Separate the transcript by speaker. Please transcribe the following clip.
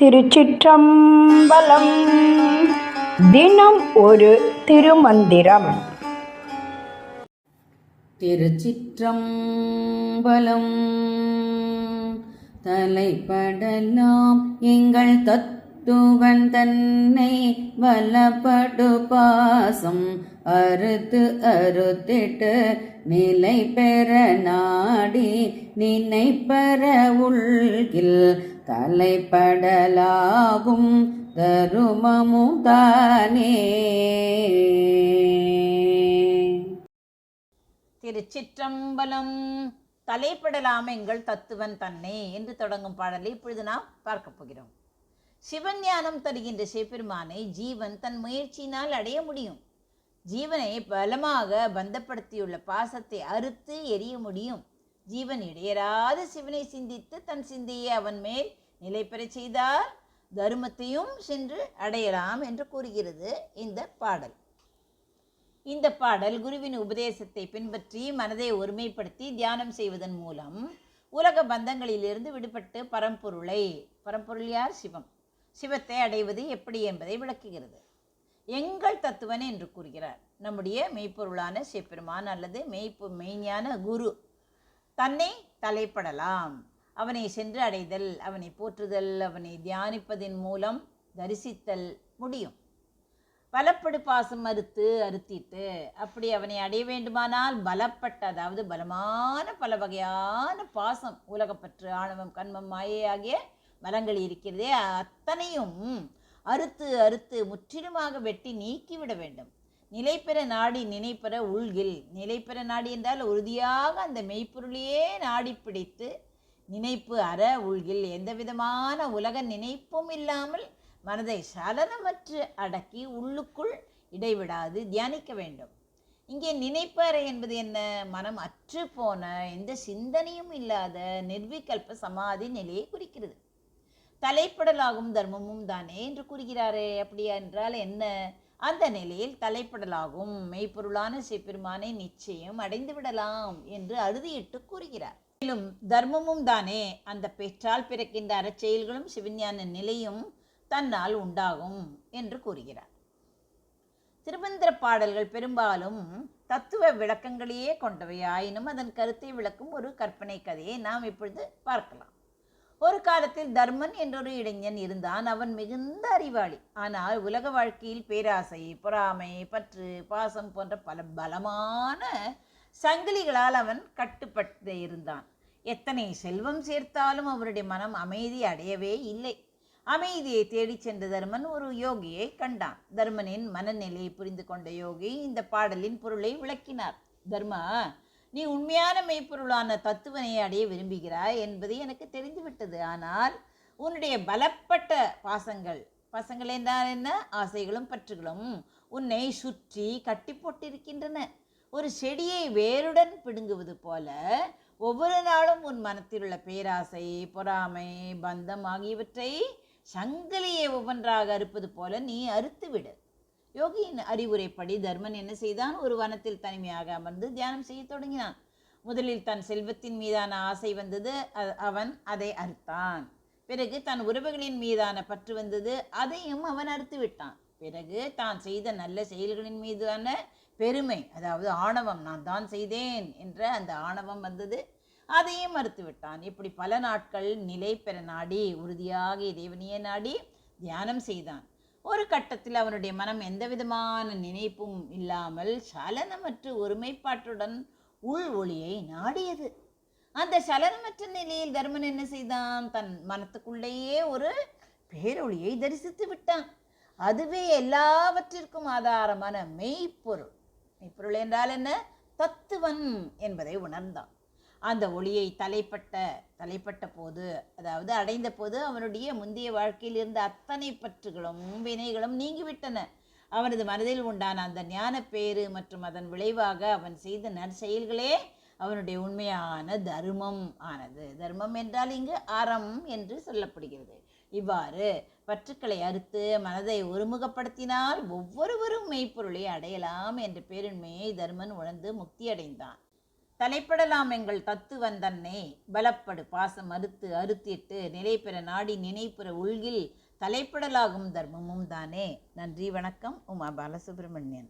Speaker 1: திருச்சிற்றம்பலம். தினம் ஒரு திருமந்திரம்.
Speaker 2: திருச்சிற்றம்பலம். தலைப்படலாம் எங்கள் தத்துவன் தன்னை வலப்படு பாசம் அறுத்து அறுத்திட்டு நிலை பெற நாடி நினை பெற உள்கில் தலைப்படலாகும் தருமமும் தானே.
Speaker 3: திருச்சிற்றம்பலம். தலைப்படலாம் எங்கள் தத்துவன் தன்னை என்று தொடங்கும் பாடலை இப்பொழுது நாம் பார்க்க போகிறோம். சிவஞானம் தருகின்ற சிவபெருமானை ஜீவன் தன் முயற்சியினால் அடைய முடியும். ஜீவனை பலமாக பந்தப்படுத்தியுள்ள பாசத்தை அறுத்து எரிய முடியும். ஜீவன் இடையராது சிவனை சிந்தித்து தன் சிந்தையை அவன் மேல் நிலை பெறச் செய்தால் தர்மத்தையும் சென்று அடையலாம் என்று கூறுகிறது இந்த பாடல். இந்த பாடல் குருவின் உபதேசத்தை பின்பற்றி மனதை ஒருமைப்படுத்தி தியானம் செய்வதன் மூலம் உலக பந்தங்களிலிருந்து விடுபட்டு பரம்பொருள் யார்? சிவம். சிவத்தை அடைவது எப்படி என்பதை விளக்குகிறது. எங்கள் தத்துவன் என்று கூறுகிறார். நம்முடைய மெய்ப்பொருளான சிவபெருமான் அல்லது மெய்ஞான குரு தன்னை தலைப்படலாம். அவனை சென்று அடைதல், அவனை போற்றுதல், அவனை தியானிப்பதன் மூலம் தரிசித்தல் முடியும். பலப்படு பாசம் அறுத்திட்டு அப்படி அவனை அடைய வேண்டுமானால் பலப்பட்ட, அதாவது பலமான பல வகையான பாசம், உலகப்பற்று, ஆணவம், கண்மம், மாயை ஆகிய பலங்கள் இருக்கிறதே, அத்தனையும் அறுத்து முற்றிலுமாக வெட்டி நீக்கிவிட வேண்டும். நிலைபெற நாடி நினைப்பெற உள்கில். நிலைபெற நாடி என்றால் உறுதியாக அந்த மெய்ப்பொருளையே நாடி பிடித்து நினைப்பு அற உள்கில். எந்த விதமான உலக நினைப்பும் இல்லாமல் மனதை சலனமற்று அடக்கி உள்ளுக்குள் இடைவிடாது தியானிக்க வேண்டும். இங்கே நினைப்பற என்பது என்ன? மனம் அற்று போன எந்த சிந்தனையும் இல்லாத நிர்விகல்ப சமாதி நிலையை குறிக்கிறது. தலைப்படலாகும் தர்மமும் தானே என்று கூறுகிறாரே. அப்படியா என்றால் என்ன? அந்த நிலையில் தலைப்படலாகும் மெய்ப்பொருளான சிவபெருமானை நிச்சயம் அடைந்து விடலாம் என்று அறுதியிட்டு கூறுகிறார். மேலும் தர்மமும் தானே, அந்த பெற்றால் பிறக்கின்ற அறச்செயல்களும் சிவஞான நிலையும் தன்னால் உண்டாகும் என்று கூறுகிறார். திருமந்திர பாடல்கள் பெரும்பாலும் தத்துவ விளக்கங்களையே கொண்டவை. ஆயினும் அதன் கருத்தை விளக்கும் ஒரு கற்பனை கதையை நாம் இப்பொழுது பார்க்கலாம். ஒரு காலத்தில் தர்மன் என்றொரு இளைஞன் இருந்தான். அவன் மிகுந்த அறிவாளி. ஆனால் உலக வாழ்க்கையில் பேராசை, பொறாமை, பற்று, பாசம் போன்ற பல பலமான சங்கிலிகளால் அவன் கட்டுப்பட்டு இருந்தான். எத்தனை செல்வம் சேர்த்தாலும் அவருடைய மனம் அமைதி அடையவே இல்லை. அமைதியை தேடி சென்ற தர்மன் ஒரு யோகியை கண்டான். தர்மனின் மனநிலையை புரிந்து கொண்ட யோகி இந்த பாடலின் பொருளை விளக்கினார். தர்மா, நீ உண்மையான மெய்ப்பொருளான தத்துவனை அடைய விரும்புகிறாய் என்பது எனக்கு தெரிந்துவிட்டது. ஆனால் உன்னுடைய பலப்பட்ட பாசங்கள் என்றால் என்ன? ஆசைகளும் பற்றுகளும் உன்னை சுற்றி கட்டி போட்டிருக்கின்றன. ஒரு செடியை வேருடன் பிடுங்குவது போல ஒவ்வொரு நாளும் உன் மனத்தில் உள்ள பேராசை, பொறாமை, பந்தம் ஆகியவற்றை சங்கிலியை ஒவ்வொன்றாக அறுப்பது போல நீ அறுத்துவிடு. யோகியின் அறிவுரைப்படி தர்மன் என்ன செய்தான்? ஒரு வனத்தில் தனிமையாக அமர்ந்து தியானம் செய்ய தொடங்கினான். முதலில் தன் செல்வத்தின் மீதான ஆசை வந்தது, அவன் அதை அறுத்தான். பிறகு தன் உறவுகளின் மீதான பற்று வந்தது, அதையும் அவன் அறுத்து விட்டான். பிறகு தான் செய்த நல்ல செயல்களின் மீதான பெருமை, அதாவது ஆணவம், நான் தான் செய்தேன் என்ற அந்த ஆணவம் வந்தது, அதையும் மறுத்து விட்டான். இப்படி பல நாட்கள் நிலை பெற நாடி உறுதியாக இறைவனையே நாடி தியானம் செய்தான். ஒரு கட்டத்தில் அவனுடைய மனம் எந்த விதமான நினைப்பும் இல்லாமல் சலனமற்ற ஒருமைப்பாட்டுடன் உள் ஒளியை நாடியது. அந்த சலனமற்ற நிலையில் தர்மன் என்ன செய்தான்? தன் மனத்துக்குள்ளேயே ஒரு பேரொளியை தரிசித்து விட்டான். அதுவே எல்லாவற்றிற்கும் ஆதாரமான மெய்ப்பொருள். மெய்ப்பொருள் என்றால் என்ன? தத்துவன் என்பதை உணர்ந்தான். அந்த ஒளியை தலைப்பட்ட போது, அதாவது அடைந்த போது, அவனுடைய முந்தைய வாழ்க்கையில் இருந்த அத்தனை பற்றுகளும் வினைகளும் நீங்கிவிட்டன. அவனது மனதில் உண்டான அந்த ஞான பேறு மற்றும் அதன் விளைவாக அவன் செய்த நற்செயல்களே அவனுடைய உண்மையான தர்மம் ஆனது. தர்மம் என்றால் இங்கு அறம் என்று சொல்லப்படுகிறது. இவ்வாறு பற்றுக்களை அறுத்து மனதை ஒருமுகப்படுத்தினால் ஒவ்வொருவரும் மெய்ப்பொருளை அடையலாம் என்ற பேருண்மையை தர்மன் உணர்ந்து முக்தி அடைந்தான். தலைப்படலாம் எங்கள் தத்துவன் தன்னை பலப்படு பாசம் அறுத்து அறுத்திட்டு நிலை பெற நாடி நினைப்புற உள்கில் தலைப்படலாகும் தர்மமும் தானே. நன்றி, வணக்கம். உமா பாலசுப்ரமணியன்.